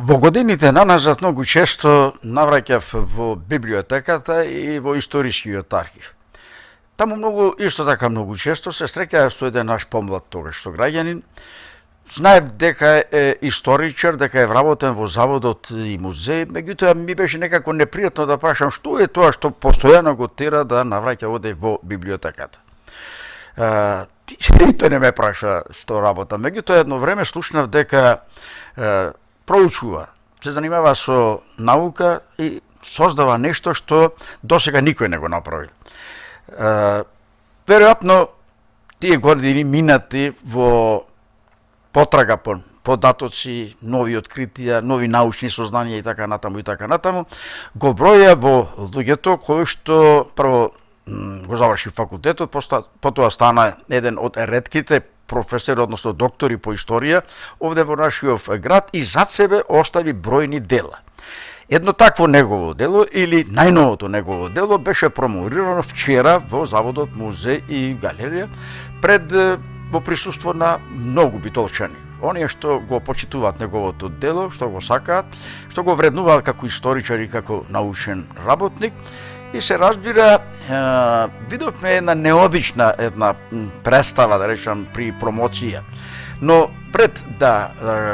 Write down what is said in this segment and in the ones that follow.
Во годините наназад многу често навраќав во библиотеката и во историскиот архив. Таму исто така многу често се среќав со еден наш помлад тогаш што граѓанин. Знаев дека е историчар, дека е вработен во заводот и музеј, меѓутоа ми беше некако непријатно да прашам што е тоа што постојано го тера да навраќа оде во библиотеката. И тој не ме праша што работам, меѓутоа едно време слушнав дека проучува, се занимава со наука и создава нешто што досега никој не го направил. Веројатно тие години минати во потрага по податоци, нови откритија, нови научни сознанија и така натаму, го броја во луѓето кои што прво го заврши факултетот, потоа стана еден од ретките професори, односно доктори по историја овде во нашиот град и зад себе остави бројни дела. Едно такво негово дело или најновото негово дело беше промовирано вчера во Заводот музеј и галерија во присуство на многу битолчани. Оние што го почитуваат неговото дело, што го сакаат, што го вреднуваат како историчар и како научен работник. И се разбира, видовме една необична представа, да речам, при промоција. Но пред да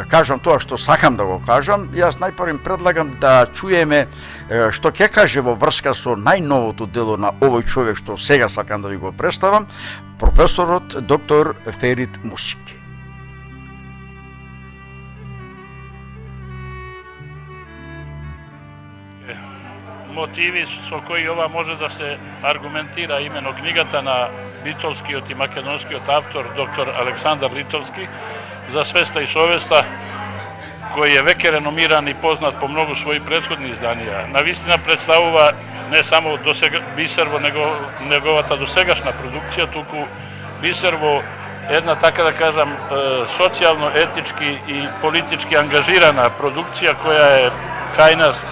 кажам тоа што сакам да го кажам, јас најпрвим предлагам да чуеме што ќе каже во врска со најновото дело на овој човек што сега сакам да ви го представам, професорот доктор Ферит Мусик. Мотиви со кои ова може да се аргументира имено книгата на битолскиот и македонскиот автор доктор Александар Литовски за свеста и совеста, кој е веќе реномиран и познат по многу своји претходни изданија. Навистина представува не само бисер во неговата досегашна продукција, туку бисер во една, така да кажам, социјално, етички и политички ангажирана продукција која е кај нас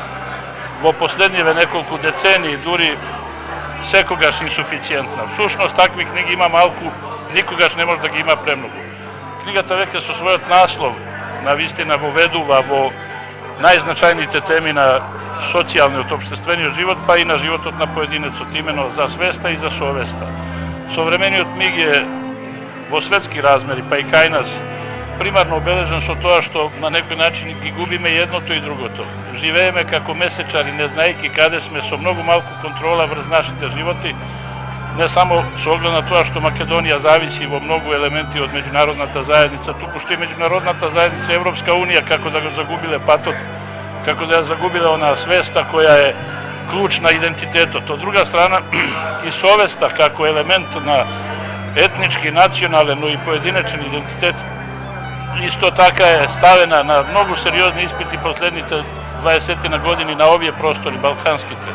во последниве неколку децении, дури секогаш инсуфициентна. Всушност, такви книги има малку, никогаш не може да ги има премногу. Книгата веќе со својот наслов навистина воведува во најзначајните теми на социјалниот општествениот живот, па и на животот на поединецот, имено за свеста и за совеста. Современиот миг е во светски размери, па и кај нас, примарно обележен со тоа што на некој начин ги губиме едното и другото. Живееме како месечари, не знаејќи каде сме, со многу малку контрола врз нашите животи, не само со оглед на тоа што Македонија зависи во многу елементи од меѓународната заедница, туку што и меѓународната заедница Европска унија како да го загубиле патот, како да ја загубиле онаа свеста која е клуч на идентитетот. Од друга страна и совеста како елемент на етнички, национален, но и поединечен идентитет исто така е ставена на многу сериозни испити последните 20 на години на овие простори, балканските.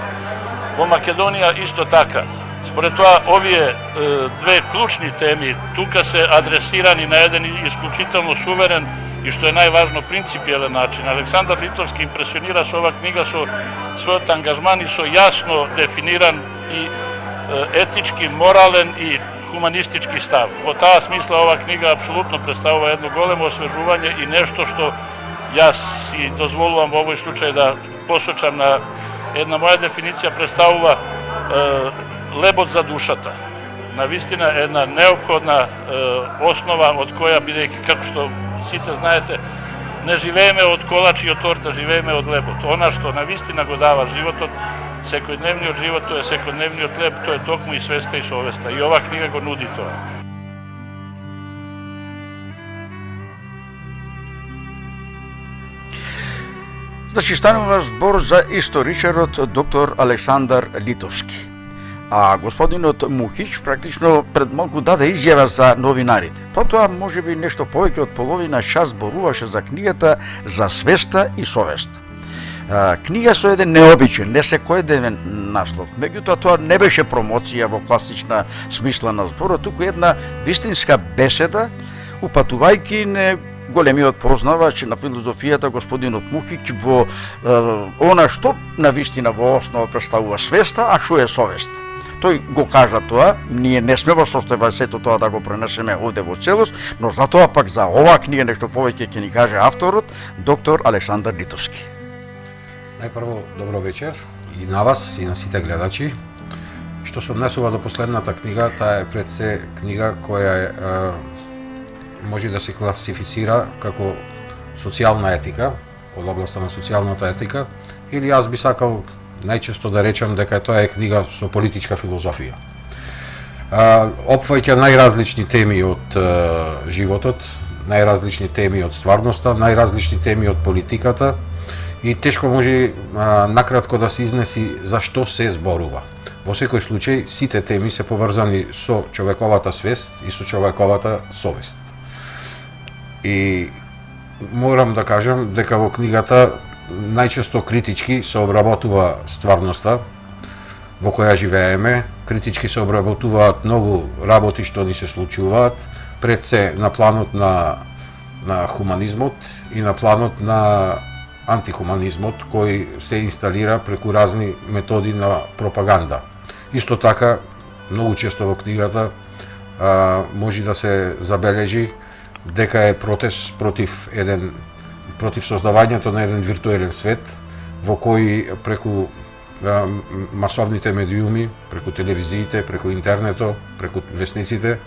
Во Македонија исто така. Според тоа, овие две клучни теми тука се адресирани на еден исклучително суверен и што е најважно принципиелен начин. Александар Литовски импресионира со ова книга со својот ангажман и со јасно дефиниран и етички, морален и хуманистички став. Во таа смисла ова книга апсолутно представува едно големо освежување и нешто што јас си дозволувам во овој случај да посочам на една моја дефиниција, представува лебот за душата. Навистина една неопходна основа од која, бидејќи како што сите знаете, не живееме од колач и од торта, живееме од лебот. Она што навистина го дава животот, секојдневниот живот, тоа е секојдневниот леб, тоа е токму и свеста и совеста. И ова книга го нуди тоа. Значи, станува збор за историчарот доктор Александар Литовски. А господинот Мухич практично пред малку даде изјава за новинарите. Потоа, можеби нешто повеќе од половина час зборуваше за книгата за свеста и совест. Книга со еден необичен, не секојдневен наслов. Меѓутоа, тоа не беше промоција во класична смисла на зборот, туку една вистинска беседа, упатувајќи не големиот познавач на филозофијата господинот Мухич во она што навистина во основа представува свеста, а што е совест. тој го кажа тоа, ние не сме во состојба сето тоа да го пренесеме овде во целост, но затоа пак за оваа книга нешто повеќе ќе ни каже авторот, доктор Александар Литовски. Најпрво, добро вечер и на вас и на сите гледачи. Што се однесува до последната книга, таа е пред се книга која може да се класифицира како социјална етика, од областа на социјалната етика, или јас би сакал најчесто да речам дека тоа е книга со политичка филозофија. Опфаќа најразлични теми од животот, најразлични теми од стварноста, најразлични теми од политиката и тешко може накратко да се изнеси за што се зборува. Во секој случај, сите теми се поврзани со човековата свест и со човековата совест. И морам да кажам дека во книгата најчесто критички се обработува стварноста во која живееме, критички се обработуваат многу работи што ни се случуваат, пред се на планот на хуманизмот и на планот на антихуманизмот кој се инсталира преку разни методи на пропаганда. Исто така, многу често во книгата може да се забележи дека е протест против создавањето на еден виртуелен свет во кој преку масовните медиуми, преку телевизиите, преку интернето, преку весниците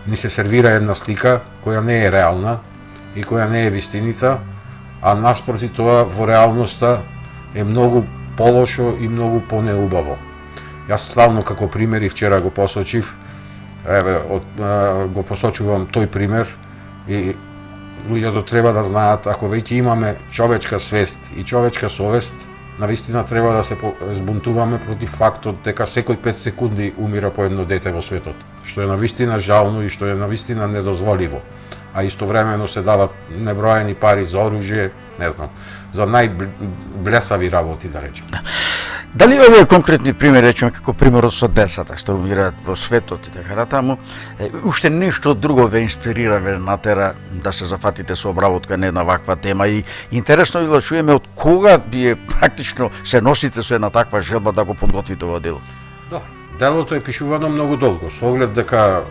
ни се сервира една слика која не е реална и која не е вистинита, а наспроти тоа во реалноста е многу полошо и многу понеубаво. Јас славно како пример и вчера го посочив, го посочувам тој пример и луѓето треба да знаат, ако веќе имаме човечка свест и човечка совест, навистина треба да се збунтуваме против фактот дека секој 5 секунди умира по едно дете во светот, што е навистина жално и што е навистина недозволиво. А истовремено се дават неброени пари за оружје, не знам, за најблесави работи, да речем. Дали овие конкретни примери, речеме како примерот со децата што умираат во светот и така натаму, уште нешто друго ве инспирира, ве натера да се зафатите со обработка на една ваква тема и интересно е да чуеме од кога вие практично се носите со една таква желба да го подготвите во дело? Да, делото е пишувано многу долго, со оглед дека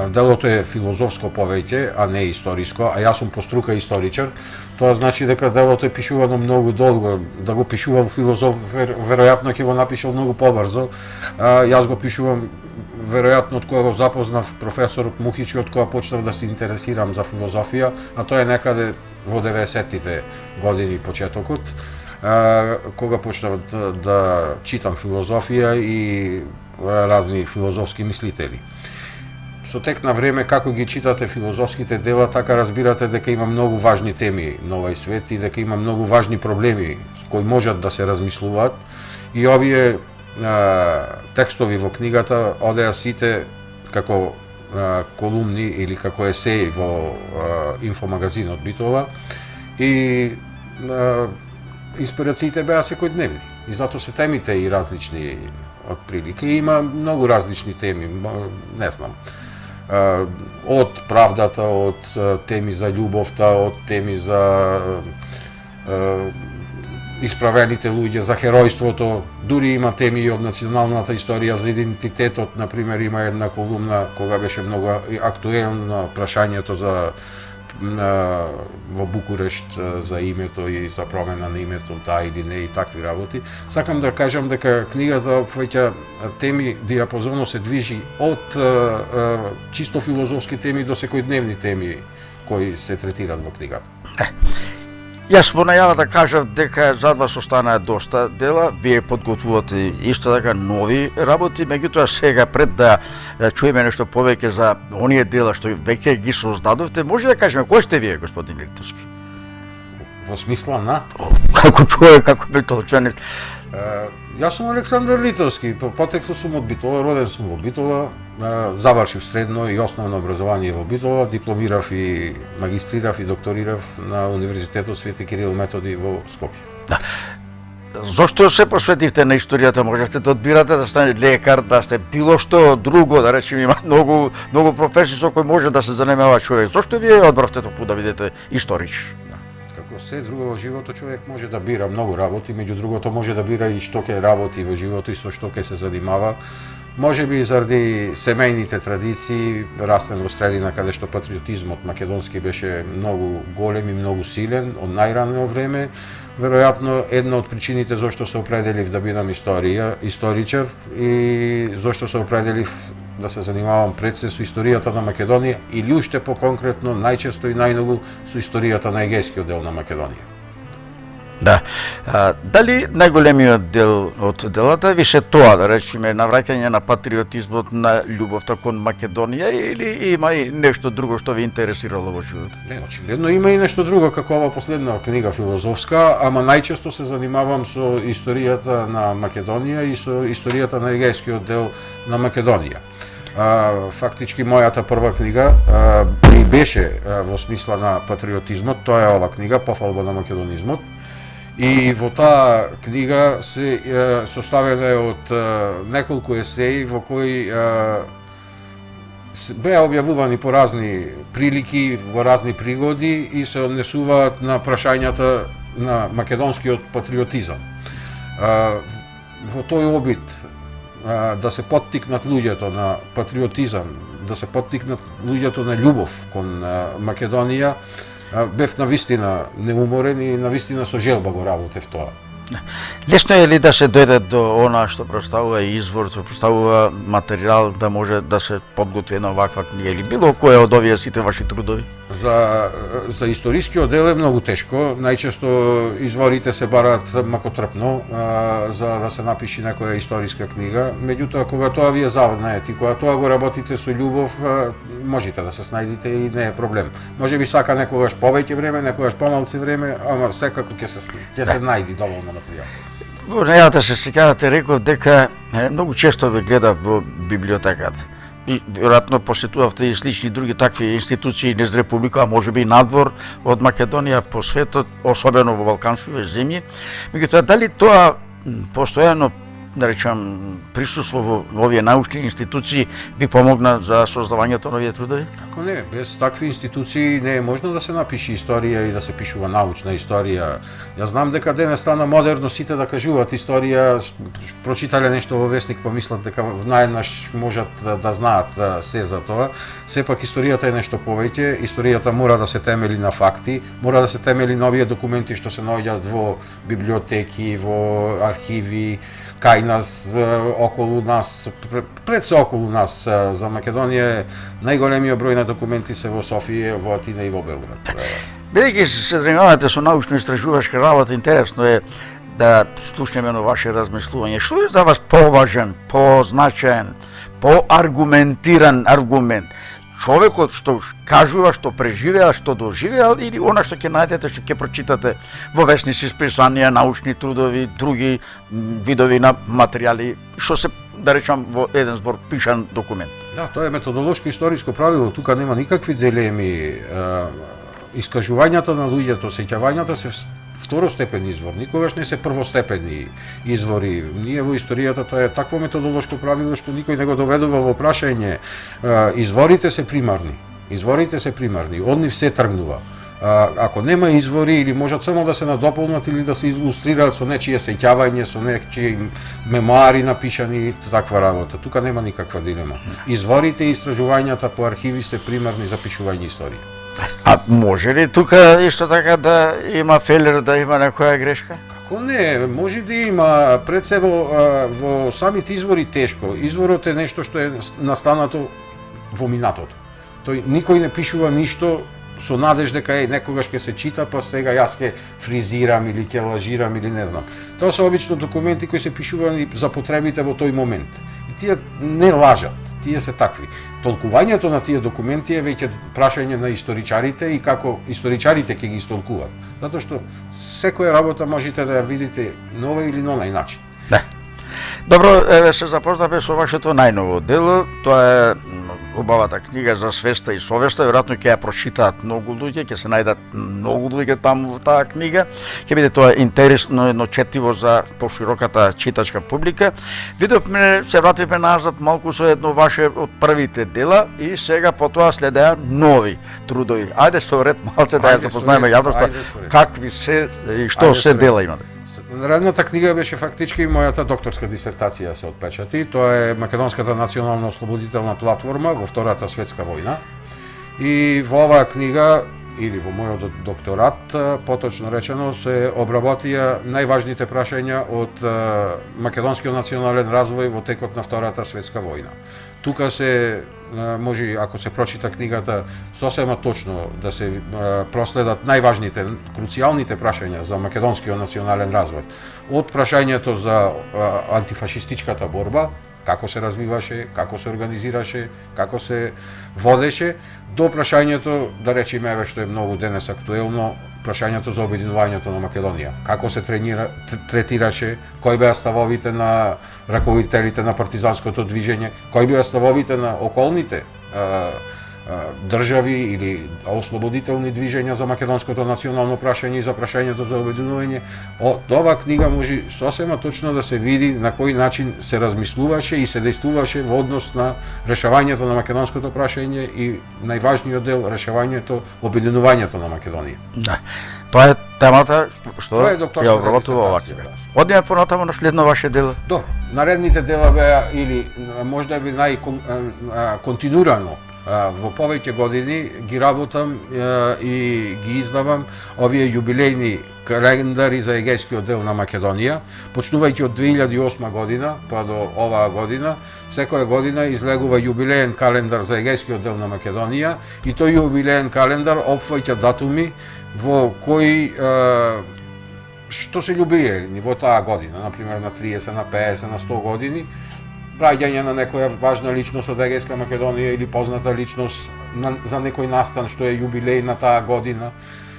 делото е филозофско повеќе, а не историско, а јас сум по струка историчар, тоа значи дека делото е пишувано многу долго. Да го пишувал филозоф, веројатно ќе го напишал многу побрзо. Јас го пишувам веројатно од кога го запознав професорот Мухич и од кога почнав да се интересирам за филозофија, а тоа е некаде во 90-тите години почетокот, кога почнав да читам филозофија и разни филозофски мислители. Со тек на време, како ги читате филозофските дела, така разбирате дека има многу важни теми на овој свет и дека има многу важни проблеми кои можат да се размислуваат. И овие текстови во книгата одеа сите како колумни или како есеи во инфомагазинот Битола и инспирациите беа секојдневни. И затоа се темите и различни од прилики. Има многу различни теми, не знам, од правдата, од теми за љубовта, од теми за исправените луѓе, за херојството, дури има теми и од националната историја, за идентитетот, например, има една колумна кога беше многу актуелно прашањето за во Букурешт за името и за промена на името, да или не и такви работи. Сакам да кажам дека книгата опфаќа теми, диапазонот се движи од чисто филозофски теми до секојдневни теми кои се третираат во книгата. Јас во најавата кажав дека зад вас останаа доста дела, вие подготвувате исто така нови работи, меѓутоа сега пред да чуеме нешто повеќе за оние дела што веќе ги создадовте, може да кажеме кој сте вие, господин Литовски? Во смисла на? Како човек, како битолчанец. Јас сум Александар Литовски, потекло сум од Битола, роден сум во Битола, завршив средно и основно образование во Битола, дипломирав и магистрирав и докторирав на Универзитетот Свети Кирил Методи во Скопје. Да. Зошто се посветивте на историјата? Можете да одбирате да станете лекар, да сте било што друго, да речеме, има многу професии со кои може да се занимава човек. Зошто вие одбравте тоа да бидете историч? Како како се друго во животот, човек може да бира многу работи, меѓу другото може да бира и што ќе работи во животот и со што ќе се занимава. Може би заради семејните традиции, растен во средина каде што патриотизмот македонски беше многу голем и многу силен од најрано време, веројатно една од причините зашто се определив да бидам историчар и зашто се определив да се занимавам пред се со историјата на Македонија или уште поконкретно, најчесто и најмногу со историјата на егејскиот дел на Македонија. Да. Дали најголемиот дел од делата више тоа, да речеме, навраќање на патриотизмот, на љубовта кон Македонија, или има и нешто друго што ви интересирало во животот? Не, очигледно има и нешто друго, како ова последна книга филозофска, ама најчесто се занимавам со историјата на Македонија и со историјата на егејскиот дел на Македонија. Фактички мојата прва книга и беше во смисла на патриотизмот, тоа е ова книга Пофалба на македонизмот. И во таа книга се составена е од неколку есеи во кои беа објавувани по разни прилики, во разни пригоди и се однесуваат на прашањата на македонскиот патриотизам. Во тој обид да се поттикнат луѓето на патриотизам, да се поттикнат луѓето на љубов кон Македонија, бев навистина неуморен и навистина со желба го работев тоа. Лесно е ли да се дојде до она што представува извор, што представува материјал да може да се подготви една ваква книга или било која од овие сите ваши трудови? За историскиот дел е многу тешко. Најчесто изворите се бараат макотрпно за да се напиши некоја историска книга. Меѓутоа, кога тоа вие знаете и кога тоа го работите со љубов, можете да се снајдите и не е проблем. Може би сака некогаш повеќе време, некогаш помалку време, ама секако ќе се најди доволно материјал. Во нејата се сеќавате, реков дека многу често ве гледав во библиотеката. И веројатно посетувавте и слични други такви институции низ Република, а можеби и надвор од Македонија по светот, особено во балканските земји. Меѓутоа, дали тоа постојано, да речам, присуство во овие научни институции ви помогна за создавањето на овие трудови? Како не, без такви институции не е можно да се напише историја и да се пишува научна историја. Јас знам дека денес стана модерно сите да кажуваат историја, прочитале нешто во весник, па мислат дека наеднаш можат да знаат се за тоа. Сепак историјата е нешто повеќе, историјата мора да се темели на факти, мора да се темели на овие документи што се наоѓаат во библиотеки, во архиви, кај нас, околу нас, пред се околу нас. За Македонија најголемиот број на документи се во Софија, во Атина и во Белград. Бидејќи се занимавате со научно-истражувачка работа, интересно е да слушнеме на ваше размислување. Што е за вас поважен, позначаен, поаргументиран аргумент? Човекот што кажува, што преживеа, што доживеал, или она што ќе најдете, што ќе прочитате во весници, списанија, научни трудови, други видови на материјали, што се, да речам, во еден збор пишан документ? Да, тоа е методолошко историско правило, тука нема никакви дилеми. Искажувањата на луѓето, сеќавањата се второстепени извор, никогаш не се првостепени извори. Ние во историјата тоа е такво методолошко правило што никој не го доведува во прашање. Изворите се примарни. Изворите се примарни, од нив се тргнува. Ако нема извори или можат само да се надополнат или да се илустрираат со нечие сеќавање, со нечии мемоари напишани, таква работа. Тука нема никаква дилема. Изворите и истражувањата по архиви се примарни за пишување историја. А може ли тука исто така да има фелер, да има некоја грешка? Како не, може да има, пред се во самите извори тешко. Изворот е нешто што е настанато во минатото. Тој никој не пишува ништо со надеж дека некогаш ќе се чита, па сега јас ќе фризирам или ќе лажирам или не знам. Тоа се обично документи кои се пишувани за потребите во тој момент. И тие не лажат, тие се такви. Толкувањето на тие документи е веќе прашање на историчарите и како историчарите ќе ги истолкуваат. Затоа што секоја работа можете да ја видите на овој или на онај начин. Да. Добро, еве се запознавме со вашето најново дело, тоа е убавата книга за свеста и совеста, веројатно ќе ја прочитаат многу луѓе, ќе се најдат многу луѓе таму во таа книга, ќе биде тоа интересно, едно четиво за пошироката читачка публика. Видовме, се вративме назад малку со едно ваше од првите дела и сега потоа следеа нови трудови. Ајде со ред малце да ја запознаеме јавноста какви се и што се дела имате. Наредната книга беше фактички мојата докторска дисертација се отпечати. Тоа е Македонската национална ослободителна платформа во Втората светска војна. И во оваа книга, или во мојот докторат, поточно речено, се обработија најважните прашања од македонскиот национален развој во текот на Втората светска војна. Тука се може, ако се прочита книгата, сосема точно да се проследат најважните, круцијалните прашања за македонскиот национален развој. Од прашањето за антифашистичката борба, како се развиваше, како се организираше, како се водеше, до прашањето, да речеме, еве што е многу денес актуелно, прашањето за обединувањето на Македонија. Како се третираше, кои беа ставовите на раководителите на партизанското движење, кои беа ставовите на околните држави или ослободителни движења за македонското национално прашање и за прашањето за обединување. Од оваа книга може сосема точно да се види на кој начин се размислуваше и се действуваше во однос на решавањето на македонското прашање и најважниот дел решавањето, обединувањето на Македонија. Да. Тоа е темата што докторската ја обработува оваа книга. Одиме понатаму на следно ваше дело. Добро, наредните дела беа или можда би континуирано во повеќе години ги работам и ги издавам овие јубилејни календари за Егејскиот дел на Македонија, почнувајќи од 2008 година па до оваа година. Секоја година излегува јубилеен календар за Егејскиот дел на Македонија и тој јубилеен календар опфаќа датуми во кои што се љубиелни во таа година, например на 30, на 50, на 100 години, раѓање на некоја важна личност од Егејска Македонија или позната личност за некој настан што е јубилеј на таа година.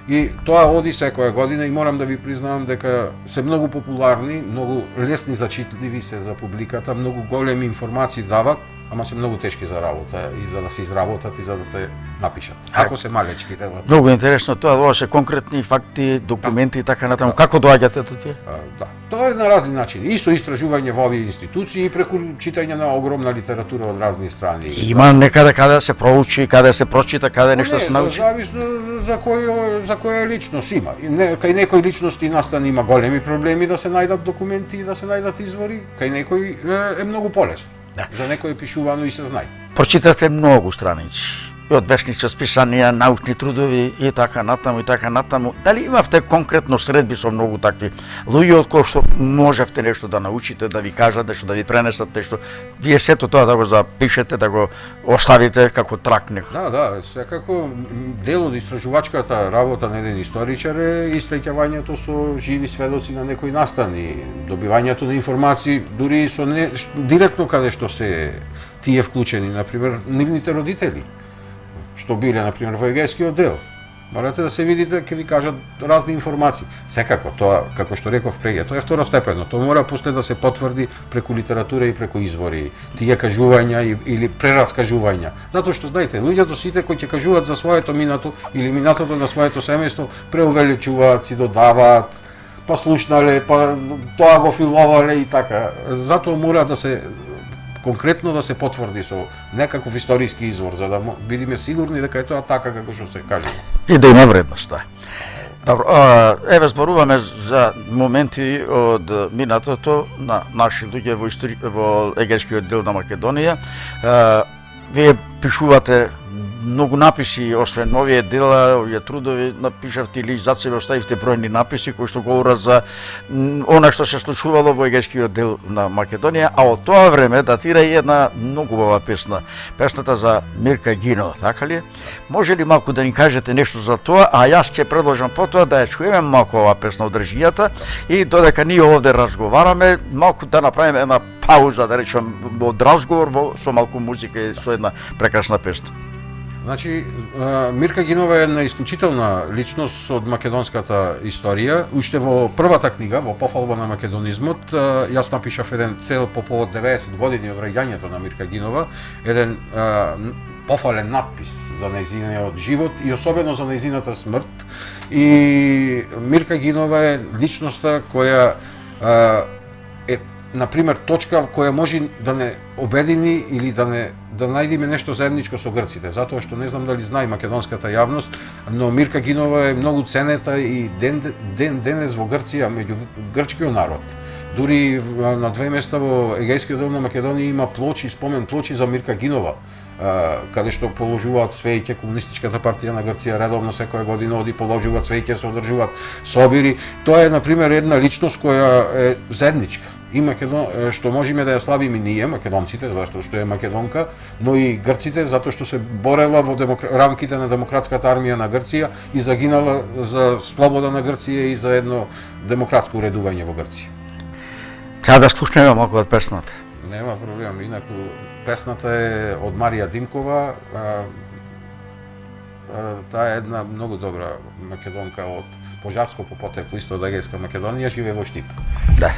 И тоа оди секоја година и морам да ви признавам дека се многу популарни, многу лесни за читливи се за публиката, многу големи информации дават, ама се многу тешки за работа и за да се изработат и за да се напишат. Ако се малечки дела. Многу интересно тоа, ова се конкретни факти, документи и така натаму. Како доаѓате до тие? Да. Тоа е на разни начини. И со истражување во овие институции и преку читање на огромна литература од разни страни. Има некаде каде се проучи, каде се прочита, каде нешто се научи? Зависно за која личност има. Кај некои личности настани има големи проблеми да се најдат документи и да се најдат извори, кај некој е многу полесно. Да. За некој е пишувано и се знае. Прочитате многу страници. И од весни часописанија, научни трудови и така натаму и така натаму. Дали имавте конкретно средби со многу такви луѓе од кои што можевте нешто да научите, да ви кажат нешто, да ви пренесат нешто? Вие сето тоа да го запишете, да го оставите како трак некој. Да, секако дел од истражувачката работа на еден историчар е истраќавањето со живи сведоци на некои настани, добивањето на информации дури со директно каде што се тие вклучени, например, нивните родители, што биле, например, во Егејскиот дел. Морате да се видите, ќе ви кажат разни информации. Секако, тоа, како што реков преге, тоа е второстепено. Тоа мора после да се потврди преку литература и преку извори, тие кажувања или прераскажувања. Затоа што, знаете, луѓето сите кои ќе кажуваат за своето минато или минатото на своето семејство, преувеличуваат, си додаваат, па слушнале, па тоа го филовале и така. Затоа мора да се конкретно да се потврди со некаков историски извор, за да бидиме сигурни дека е тоа така како што се кажува. И да има вредност тоа. Добро, еве зборуваме за моменти од минатото на наши луѓе во Егејскиот дел на Македонија. Вие пишувате многу написи, освен овие дела, овие трудови, напишавте или зад себе оставивте бројни написи кои што говорат за она што се случувало во Егејскиот дел на Македонија, а од тоа време датира и една многу убава песна, песната за Мирка Гино, така ли? Може ли малку да ни кажете нешто за тоа, а јас ќе предложам потоа да ја чуеме малку оваа песна од режијата и додека ние овде разговараме, малку да направиме една пауза, да речем, од разговор со малку музика и со една прекрасна песна. Значи, Мирка Гинова е една исклучителна личност од македонската историја. Уште во првата книга, во Пофалба на македонизмот, јас напишав еден цел по повод 90 години од раѓањето на Мирка Гинова, еден пофален надпис за нејзиниот живот и особено за нејзината смрт. И Мирка Гинова е личноста која е, например, точка која може да не обедини или да најдеме нешто заедничко со грците, затоа што не знам дали знае македонската јавност, но Мирка Гинова е многу ценета и денес во Грција меѓу грчкиот народ. Дури на две места во егејскиот дел на Македонија има плочи, спомен плочи за Мирка Гинова, каде што положуваат цвеќе. Комунистичката партија на Грција редовно секоја година оди положуваат цвеќе, се одржуваат собири. Тоа е, например, една личност која е заедничка. И што можеме да ја славиме ние, македонците, зашто што е македонка, но и грците, затоа што се борела во рамките на демократската армија на Грција и загинала за слобода на Грција и за едно демократско уредување во Грција. Сега да слушнеме малку од песната. Нема проблем, инаку песната е од Марија Димкова, таа е една многу добра македонка од пожарско по потекло, исто од Егејска Македонија, живее во Штип. Да.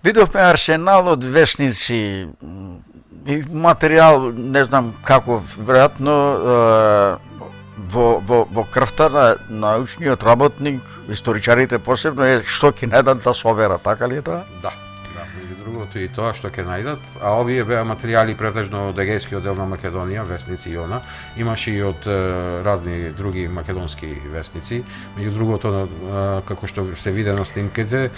Видовме арсенал од весници и материјал, не знам каков, веројатно во крвта на научниот работник, историчарите посебно е што ќе најдат да соберат, така ли е тоа? Да, меѓу другото и тоа што ќе најдат, а овие беа материјали претежно од Егејскиот дел на Македонија, весници и она, имаше и од разни други македонски весници, меѓу другото како што се виде на снимките,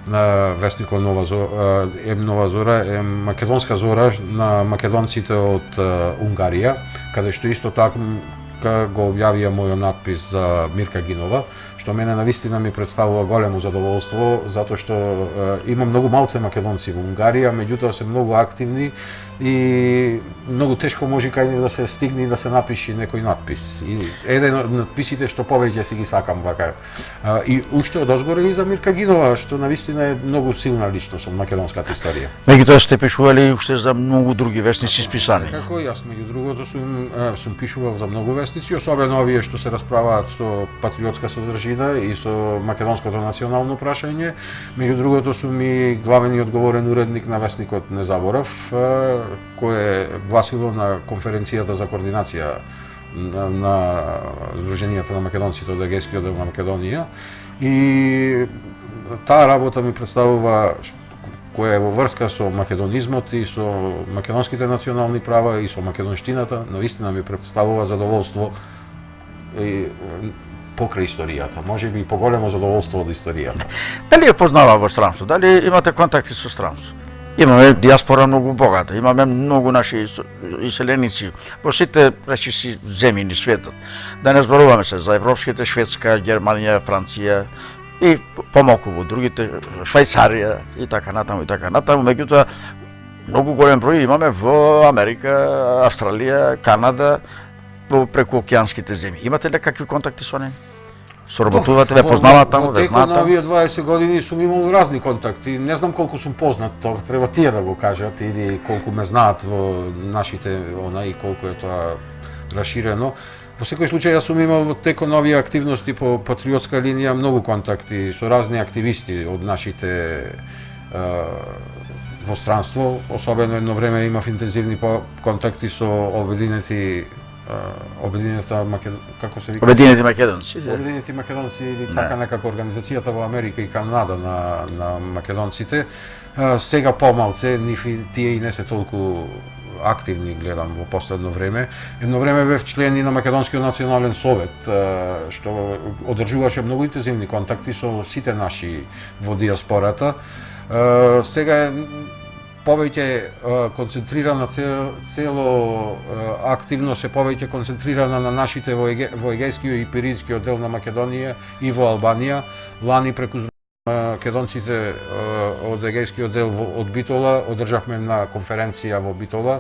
на вестникот Нова Зора е македонска зора на македонците од Унгарија, каде што исто така го објавија мојот надпис за Мирка Гинова, што мене навистина ми представува големо задоволство, затоа што има многу малце македонци во Унгарија, меѓутоа се многу активни и многу тешко може кај нив да се стигне и да се напиши некој надпис. И еден од надписите што повеќе си ги сакам вака. И уште одозгоре и за Мирка Гинова, што навистина е многу силна личност од македонската историја. Меѓутоа сте пишували уште за многу други весници списани. Како јас меѓу другото сум пишувал за многу вестници, особено овие што се расправаат со патриотска содржина и со македонското национално прашање. Меѓу другото сум и главен и одговорен уредник на вестникот Не заборав, кој е гласило на конференцијата за координација на Сдруженијата на македонците од Егејскиот дел на Македонија. И таа работа ми представува која е во врска со македонизмот и со македонските национални права и со македонштината, навистина ми представува задоволство и покрај историјата, можеби и поголемо задоволство од историјата. Дали ја познава во странство? Дали имате контакти со странство? Имаме диаспора многу богата, имаме многу наши иселеници во сите речиси земји ни светот. Да не зборуваме се за европските, Шведска, Германија, Франција и помалку во другите, Швајцарија и така натаму, меѓутоа многу голем број имаме во Америка, Австралија, Канада, во прекуокеанските земји. Имате ли какви контакти со нив? Соработувате, ве познаваат таму, ве знаат? Во текот на овие 20 години сум имал разни контакти. Не знам колку сум познат, тоа треба тие да го кажат, или колку ме знаат во нашите и колку е тоа расширено. Во секој случај јас сум имал во текот на овие активности по патриотска линија многу контакти со разни активисти од нашите во странство. Особено едно време имав интензивни контакти со Обединената како се вика? Обединети македонци. Обединети македонци или така некако организацијата во Америка и Канада на македонците. Сега помалце, тие и не се толку активни, гледам во последно време. Едно време бев член и на Македонскиот национален совет, што одржуваше многу интензивни контакти со сите наши во диаспората. Сега е повеќе концентрирана цело активност е повеќе концентрирана на нашите во Егејскиот и Пиринскиот дел на Македонија и во Албанија. Лани преку македонците од Егејскиот дел од Битола одржавме на конференција во Битола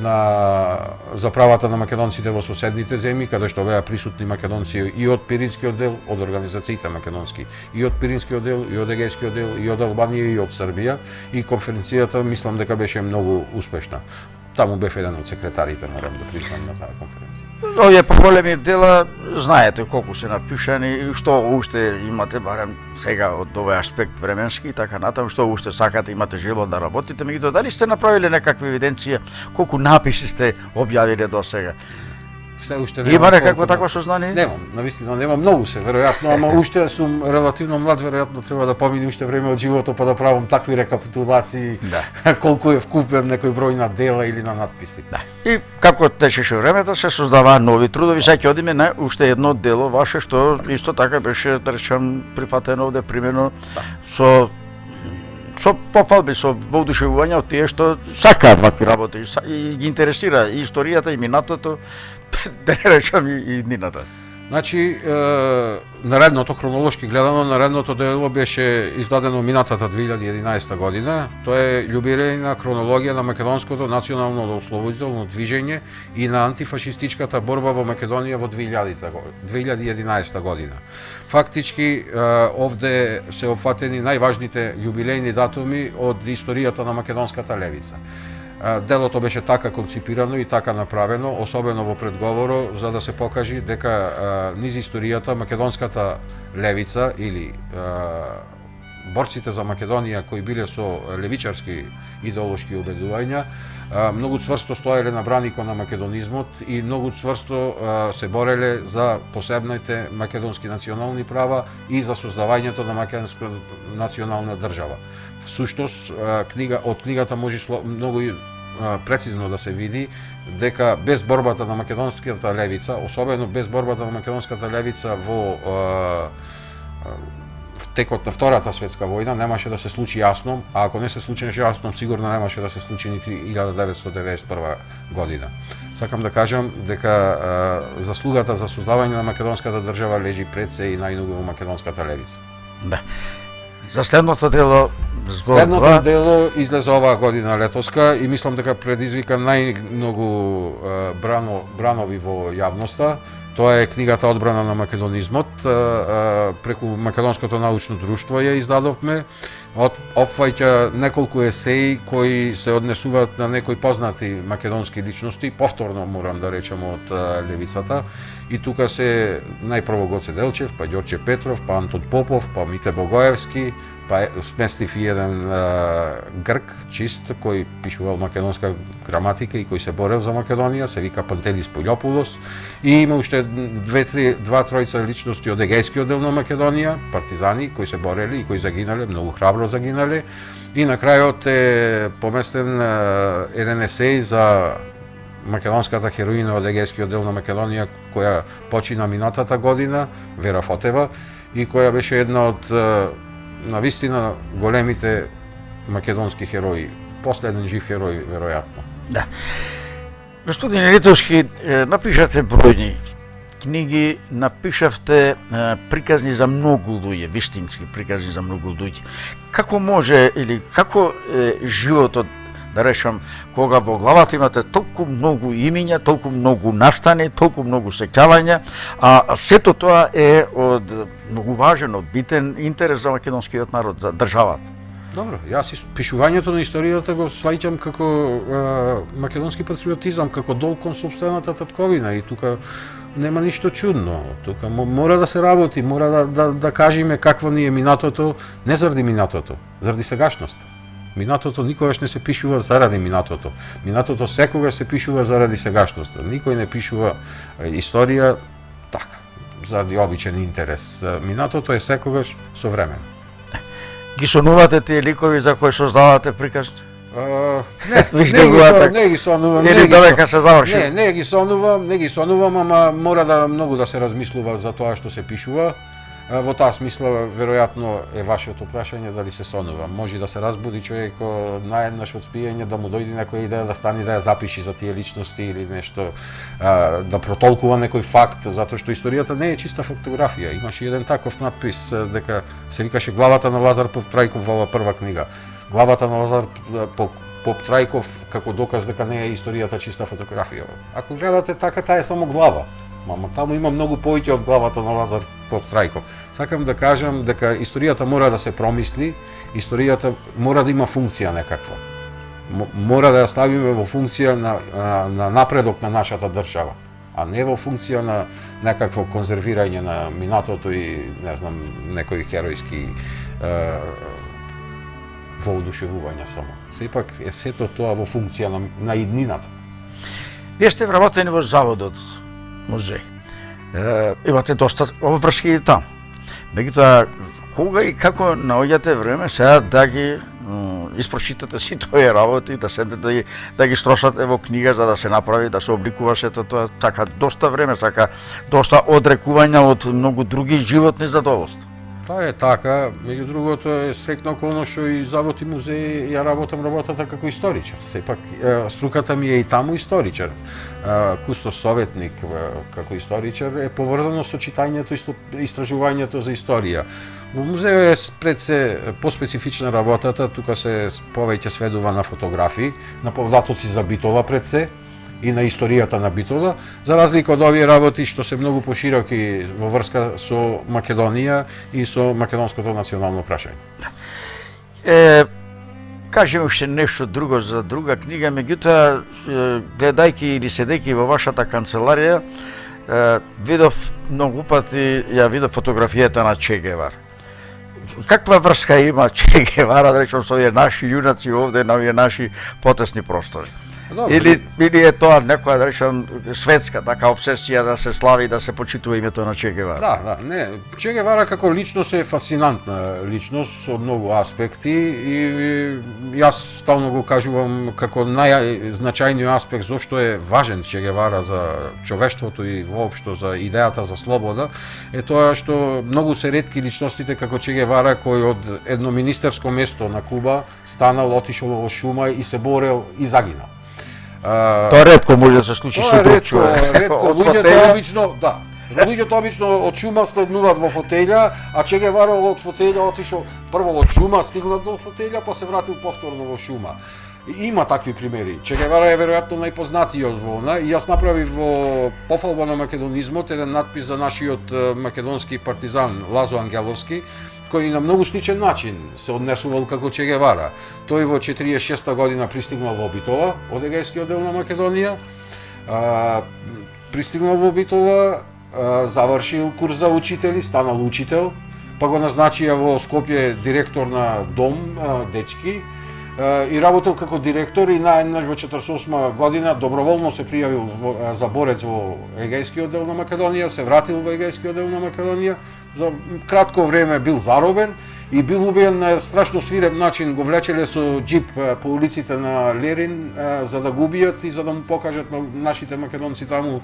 за правата на македонците во соседните земји, каде што беа присутни македонци и од Пиринскиот дел, од организациите македонски, и од Пиринскиот дел, и од Егејскиот дел, и од Албанија, и од Србија. И конференцијата мислам дека беше многу успешна. Таму бев еден од секретарите, морам да признам, на таа конференција. Овие поголеми дела, знаете колку се напишани и што уште имате, барем сега од овој аспект временски и така натаму, што уште сакате, имате желба да работите, меѓутоа дали сте направиле некаква евиденција колку написи сте објавиле до сега? Се уште има некакво такво сознание? Немам, навистина немам, многу се веројатно, ама уште сум релативно млад, веројатно треба да помине уште време од животот па да правам такви рекапитулации, колку е вкупен некој број на дела или на надписи. Да. И како течеше времето, се создаваа нови трудови. Сега ќе одиме на уште едно дело ваше што исто така беше, да речем, прифатено овде примерно со пофалби, со воодушевување од тие што сакаат вакви работи и ги интересира и историјата и минатото, да не речам и днината. Значи, наредното, хронолошки гледано, наредното дело беше издадено минатата 2011 година. Тоа е јубилејна хронологија на македонското национално ослободително движење и на антифашистичката борба во Македонија во 2011 година. Фактички, овде се опфатени најважните јубилејни датуми од историјата на македонската левица. Делото беше така конципирано и така направено, особено во предговоро, за да се покажи дека низ историјата македонската левица или борците за Македонија кои биле со левичарски идеолошки убедувања, многу цврсто стоеле на браникот на македонизмот и многу цврсто се бореле за посебните македонски национални права и за создавањето на македонска национална држава. Всушност, од книгата може многу прецизно да се види дека без борбата на македонската левица, особено без борбата на македонската левица во текот на Втората светска војна, немаше да се случи јасно, а ако не се случеше јасно, сигурно немаше да се случи нити 1991 година. Сакам да кажам дека заслугата за создавање на македонската држава лежи пред се и најногу во македонската левица. Да. За следното дело Следното дело излезе оваа година летоска и мислам дека предизвика најмногу бранови во јавноста. Тоа е книгата Одбрана на македонизмот, преку Македонското научно друштво ја издадовме. Опфаќа неколку есеи кои се однесуваат на некои познати македонски личности, повторно морам да речем од левицата. И тука се најпрво Гоце Делчев, па Ѓорче Петров, па Антон Попов, па Мите Богоевски, па сместив и еден грк, чист, кој пишувал македонска граматика и кој се борел за Македонија, се вика Пантелис Пољопулос. И има уште два-тројца личности од егејскиот дел на Македонија, партизани кои се борели и кои загинале, многу храбро загинале. И на крајот е поместен еден есеј за македонската хероина од егејскиот дел на Македонија, која почина минатата година, Вера Фотева, и која беше една од навистина големите македонски херои, последен жив херој веројатно. Да. Господин Литовски, напишавте бројни книги, напишавте приказни за многу луѓе, вистински приказни за многу луѓе. Како може или како е животот, да речам, кога во главата имате толку многу имиња, толку многу настани, толку многу сеќавања, а сето тоа е од многу важен, од битен интерес за македонскиот народ, за државата. Добро, јас пишувањето на историјата го сваќам како македонски патриотизам, како долг кон сопствената татковина и тука нема ништо чудно. Тука мора да се работи, мора да кажеме какво ни е минатото, не заради минатото, заради сегашноста. Минатото никогаш не се пишува заради минатото. Минатото секогаш се пишува заради сегашноста. Никој не пишува историја така, заради обичен интерес. Минатото е секогаш современо. Ги сонувате тие ликови за кои создавате приказни? Не ги сонувам. Или додека се заврши? Не ги сонувам, ама мора да многу да се размислува за тоа што се пишува. Во таа смисла, веројатно е вашето прашање дали се сонува. Може да се разбуди човек наеднаш од спиење, да му дојде некоја идеја да стане да ја запиши за тие личности или нешто, да протолкува некој факт, затоа што историјата не е чиста фактографија. Имаше еден таков надпис дека се викаше главата на Лазар Поптрајков во оваа прва книга. Главата на Лазар Поптрајков како доказ дека не е историјата чиста фотографија. Ако гледате така, таа е само глава. Мама, таму има многу повеќе од главата на Лазар Поптрајков. Сакам да кажам дека историјата мора да се промисли, историјата мора да има функција некаква. Мора да ја ставиме во функција на напредок на нашата држава, а не во функција на некакво конзервирање на минатото и, не знам, некои херојски воодушевувања само. Сепак е сето тоа во функција на иднината. Вие сте вработени во заводот музеј. Имате доста обврски и таму. Меѓутоа, кога и како наоѓате време сега да ги испрочитате си тие работи, да седнете да ги строшате во книга за да се направи, да се обликува сето тоа, сака доста време, сака доста одрекувања од многу други животни задоволства. Тоа е така, меѓу другото е среќна околност што и завод и музеј ја работам работата како историчар. Сепак струката ми е и таму историчар. Кустос советник како историчар е поврзано со читањето и истражувањето за историја. Во музејот е пред се поспецифична работата, тука се повеќе сведува на фотографии, на податоци за Битола пред се, и на историјата на Битола, за разлика од овие работи што се многу пошироки во врска со Македонија и со македонското национално прашање. Кажеме уште нешто друго за друга книга, меѓутоа, гледајќи или седејќи во вашата канцеларија, видов многу пати, ја видов фотографијата на Че Гевар. каква врска има Че Гевара, да речем, со овие наши јунаци овде на овие наши потесни простори? Или е тоа некоја, да речем, светска така обсесија да се слави, да се почитува името на Че Гевара? Да, не. Че Гевара како личност е фасцинантна личност со многу аспекти и јас стално го кажувам како најзначајниот аспект зошто е важен Че Гевара за човештвото и воопшто за идејата за слобода е тоа што многу се ретки личностите како Че Гевара кој од едно министерско место на Куба станал, отишол во шума и се борел и загинал. Тоа ретко може да се случи со друг човек. Ретко, луѓето обично, да. Луѓето обично од шума следнуваат во фотелја, а Че Гевара од фотелја отишол прво од шума, стигнат до фотелја, па се вратил повторно во шума. Има такви примери. Че Гевара е веројатно најпознатиот во она и јас направив во пофалба на македонизмот еден надпис за нашиот македонски партизан Лазо Ангеловски, кој на многу сличен начин се однесувал како Че Гевара. Тој во 46 година пристигнал во Битола, од егејскиот дел на Македонија, пристигнал во Битола, завршил курс за учители, станал учител, па го назначија во Скопје директор на дом дечки и работел како директор и наеднаш во 48 година доброволно се пријавил за борец во егејскиот дел на Македонија, се вратил во егејскиот дел на Македонија, за кратко време бил заробен и бил убиен на страшно свиреп начин, го влечеле со джип по улиците на Лерин за да го убијат и за да му покажат на нашите македонци таму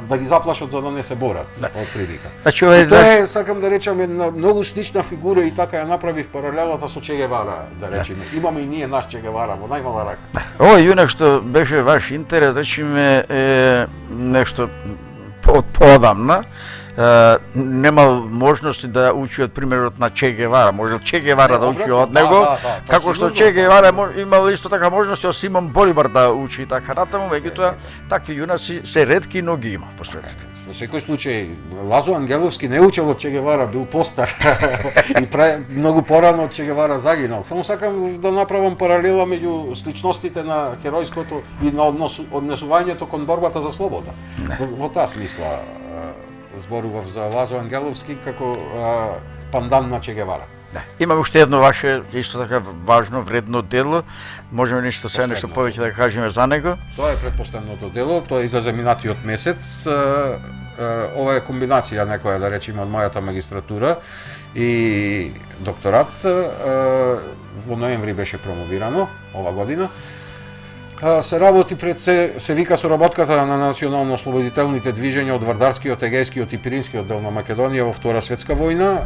да ги заплашат за да не се борат, од прилика. Значи, Тоа е, сакам да речам, една многу слична фигура и така ја направив паралелата со Че Гевара, да речеме. Имаме и ние наш Че Гевара во најмала рака. Овој јунак што беше ваш интерес, речеме, е нешто поодамна. Немал можности да учи од примерот на Че Гевара, можел Че Гевара да учи од него, како што Че Гевара имал исто така можности од Симон Боливар да учи така натаму, меѓутоа такви јунаци се ретки, но ги има во светот. Во секој случај, Лазо Ангеловски не учел од Че Гевара, бил постар и многу порано од Че Гевара загинал. Само сакам да направам паралела меѓу сличностите на херојското и на однесувањето кон борбата за слобода. Во таа смисла зборував за Лазо Ангеловски како пандан на Че Гевара. Да. Имаме уште едно ваше исто така важно, вредно дело. Можеме нешто повеќе да кажеме за него? Тоа е предпоследното дело, тоа излезе минатиот месец. Ова е комбинација некоја, да речеме, од мојата магистратура и докторат. Во ноември беше промовирано ова година. Се работи пред се вика соработката на национално-ослободителните движења од Вардарскиот, Егејскиот и Пиринскиот дел на Македонија во Втора светска војна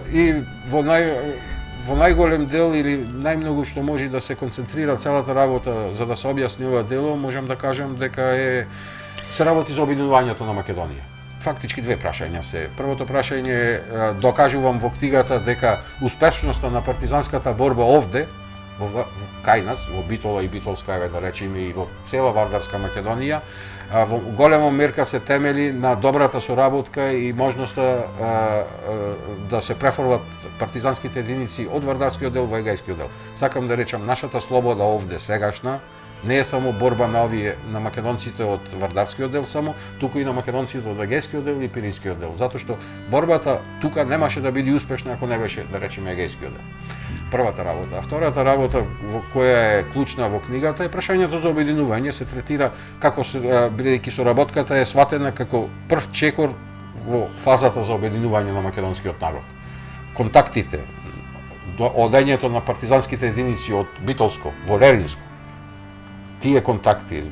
и во најголем дел или најмногу што може да се концентрира целата работа за да се објасни ова дело, можам да кажам дека се работи за обединувањето на Македонија. Фактички две прашања се. Првото прашање докажувам во книгата дека успешноста на партизанската борба овде кај нас, во Битола и Битолска, да речеме, и во цела Вардарска Македонија, во голема мерка се темели на добрата соработка и можноста да се префрлат партизанските единици од Вардарскиот дел во Егејскиот дел. Сакам да речам, нашата слобода овде сегашна не е само борба на македонците од Вардарскиот дел само, туку и на македонците од Егејскиот дел и Пиринскиот дел, затоа што борбата тука немаше да биде успешна ако не беше, да речеме, Егејскиот дел. Првата работа. А втората работа, која е клучна во книгата, е прашањето за обединување. Се третира како, бидејќи соработката е сватена како прв чекор во фазата за обединување на македонскиот народ. Контактите, одењето на партизанските единици од Битолско во Леринско, тие контакти,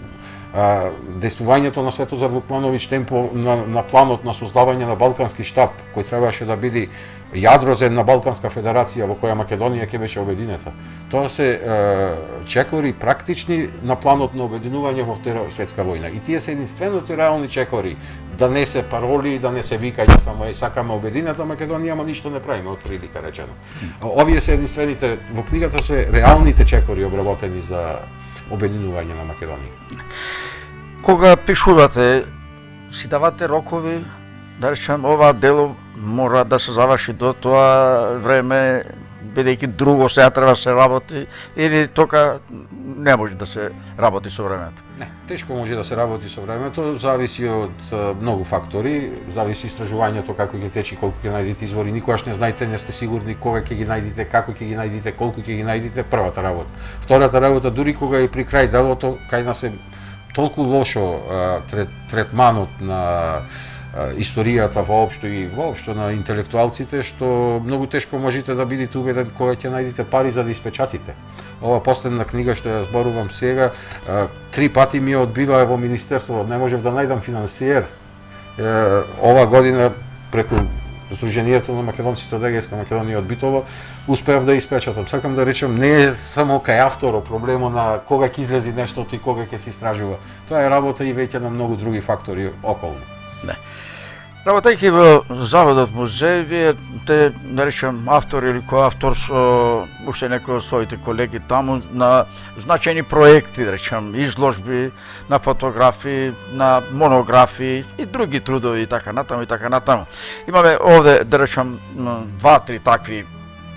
дејствувањето на Светозар Вукмановиќ темпо на планот на создавање на Балкански штаб, кој требаше да биде јадрозен на Балканска федерација во која Македонија ќе беше обединета. Тоа се чекори практични на планот на обединување во Втора светска војна. И тие се единствените реални чекори, да не се пароли, да не се викање само сакаме обединета Македонија, ама ништо не правиме, од прилика речено. Овие се единствените, во книгата се реалните чекори обработени за обединување на Македонија. Кога пишувате, си давате рокови, да речем, ова дело мора да се заврши до тоа време, бидејќи друго сега треба да се работи, или тока не може да се работи со времето? Не, тешко може да се работи со времето, зависи од многу фактори, зависи истражувањето како ќе тече, колку ќе најдете извори, никогаш не знаете, не сте сигурни кога ќе ги најдете, како ќе ги најдете, колку ќе ги најдете, првата работа. Втората работа, дури кога е при крај делото, кај нас е толку лошо третманот на историјата воопшто на интелектуалците, што многу тешко можете да бидете убеден кога ќе најдете пари за да испечатите. Ова последна книга што ја зборувам сега, 3 пати ми ја одбиваа во министерство, не можев да најдам финансиер. Ова година преку Сдруженијето на македонците од Егејска Македонија од Битола успеав да испечатам. Сакам да речем, не е само кај авторот проблемот на кога ќе излези нешто и кога ќе се истражува. Тоа е работа и веќе на многу други фактори околно. Не. Работејќи во Заводот музеј, вие те, да речем, автор или коавтор со уште некои од своите колеги таму на значајни проекти, да речем, изложби на фотографии, на монографии и други трудови и така натаму и така натаму. Имаме овде, да речем, 2-3 такви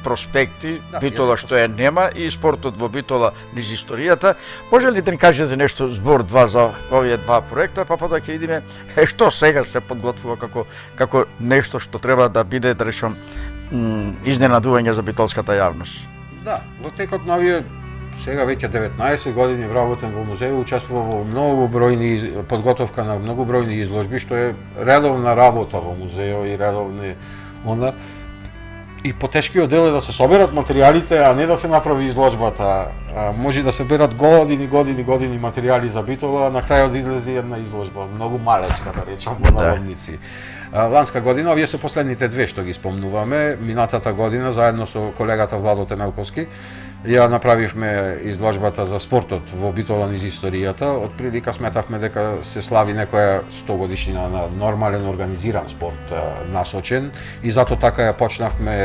проспекти, Да, Битола што е нема и спортот во Битола низ историјата. Може ли да ни кажете нешто збор-два за овие два проекта, па потоа ќе видиме што сега се подготвува како нешто што треба да биде, да речем, изненадување за битолската јавност. Да, во текот на овие сега веќе 19 години вработен во музеј, учествува во многобројни подготовка на многобројни изложби, што е редовна работа во музејот и редовни И потешкиот дел е да се соберат материјалите, а не да се направи изложбата. Може да се берат години материјали за Битола, а на крајот излезе една изложба, многу малечка, да речам, во наводници. Ланска година, овие се последните две што ги спомнуваме, минатата година, заедно со колегата Владо Темелковски, ја направивме изложбата за спортот во Битола низ историјата. Од прилика сметавме дека се слави некоја 100 годишнина на нормален организиран спорт насочен и затоа така ја почнавме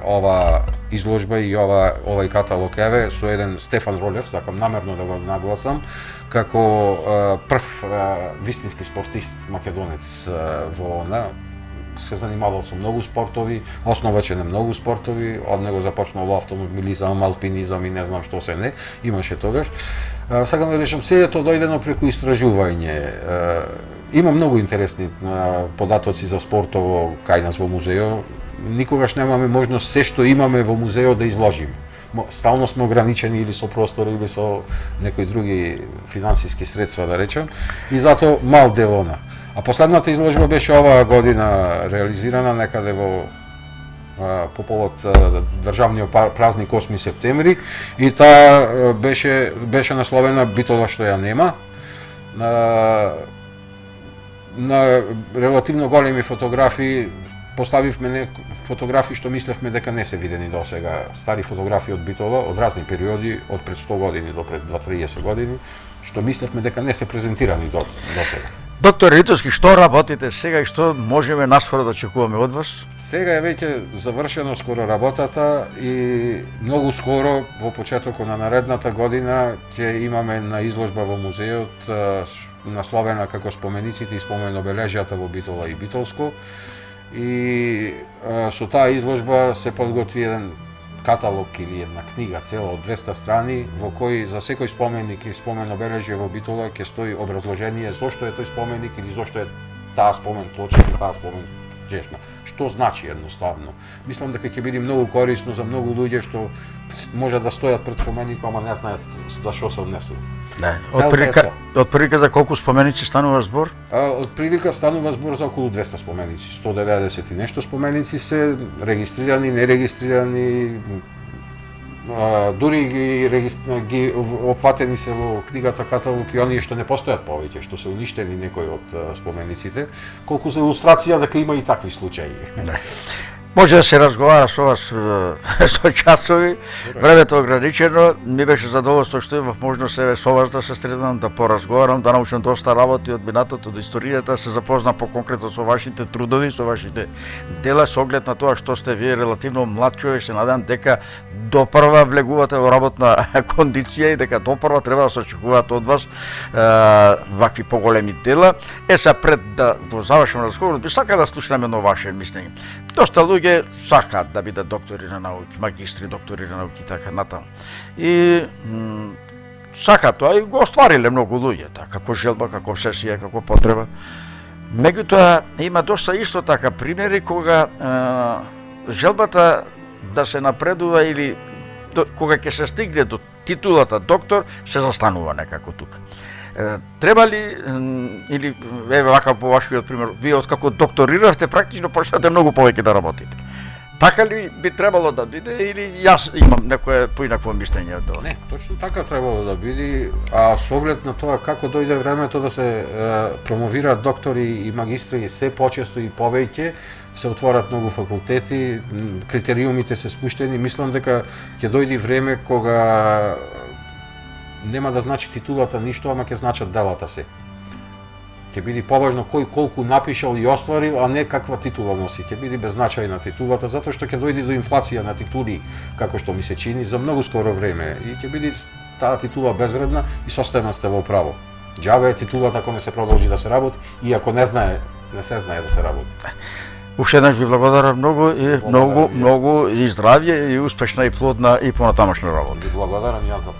ова изложба и овај каталог еве со еден Стефан Ролев, сакам намерно да го нагласам, како прв вистински спортист македонец во она. Се занимавал со многу спортови, основачен на многу спортови, од него започнало автомобилизам, алпинизам и не знам што се не, имаше тогаш. Сакам да речем, се тоа дојдено преку истражување. Има многу интересни податоци за спортово кај нас во музејот. Никогаш немаме можност се што имаме во музејот да изложиме. Стално сме ограничени или со простори или со некои други финансиски средства, да речем, и затоа мал дел она. А последната изложба беше оваа година реализирана некаде по повод државниот празник 8 септември и таа беше насловена Битола што ја нема. На релативно големи фотографии поставивме фотографии што мислевме дека не се видени до сега, стари фотографии од Битола од разни периоди, од пред 100 години до пред 2-30 години, што мислевме дека не се презентирани до сега. Доктор Ритовски, што работите сега и што можеме наскоро да очекуваме од вас? Сега е веќе завршено скоро работата и многу скоро, во почетокот на наредната година, ќе имаме на изложба во музејот насловена како спомениците и спомен обележјата во Битола и Битолско. И со таа изложба се подготви еден каталог или една книга цела од 200 страни во кој за секој споменик и спомен обележје во Битола ќе стои образложение зошто е тој споменик или зошто е таа спомен плоча или таа спомен чешма. Што значи едноставно. Мислам дека ќе биде многу корисно за многу луѓе што може да стојат пред споменикот, ама не знаат за што се однесува. Да. Од прилика за колку споменици станува збор? Од прилика станува збор за околу 200 споменици, 190 и нешто споменици се регистрирани, нерегистрирани, дури ги опфатени се во книгата каталог и оние што не постојат повеќе, што се уништени некои од спомениците, колку за илустрација дека има и такви случаи. Може да се разговара со вас со часови, времето е ограничено, ми беше задоволство што имав можност еве со вас да се сретнам, да поразговарам, да научам доста работи од минатото, од историјата, се запознам поконкретно со вашите трудови, со вашите дела, со оглед на тоа што сте вие релативно млад човек, се надевам дека допрва влегувате во работна кондиција и дека допрва треба да се очекуваат од вас вакви поголеми дела. Сега пред да завршам разговорот, би сакал да слушнам едно ваше мислење. Доста луѓе луѓе сакаат да бидат доктори на науки, магистри, доктори на науки и така натаму. И сакаат тоа и го оствариле многу луѓе, како желба, како обсесија, како потреба. Меѓутоа има доста исто така примери кога желбата да се напредува или кога ќе се стигне до титулата доктор се застанува некако тука. Треба ли или еве вака по вашиот пример, вие откако докториравте практично почнете многу повеќе да работите. Така ли би требало да биде или јас имам некое поинакво мислење од тоа? Не, точно така требало да биде, а со оглед на тоа како дојде времето да се промовираат доктори и магистри се почесто и повеќе, се отворат многу факултети, критериумите се спуштени, мислам дека ќе дојде време кога нема да значи титулата ништо, ама ќе значат делата се. Ќе биде поважно кој колку напишал и остварил, а не каква титула носи. Ќе биде беззначајна титулата, затоа што ќе дојде до инфлација на титули, како што ми се чини, за многу скоро време. И ќе биде таа титула безвредна и состана сте во право. Џабе е титулата ако не се продолжи да се работи и ако не се знае да се работи. Уште еднаш ви благодарам многу и многу и здравје и успешна и плодна и понатамошна работа. Ви благодарам јас за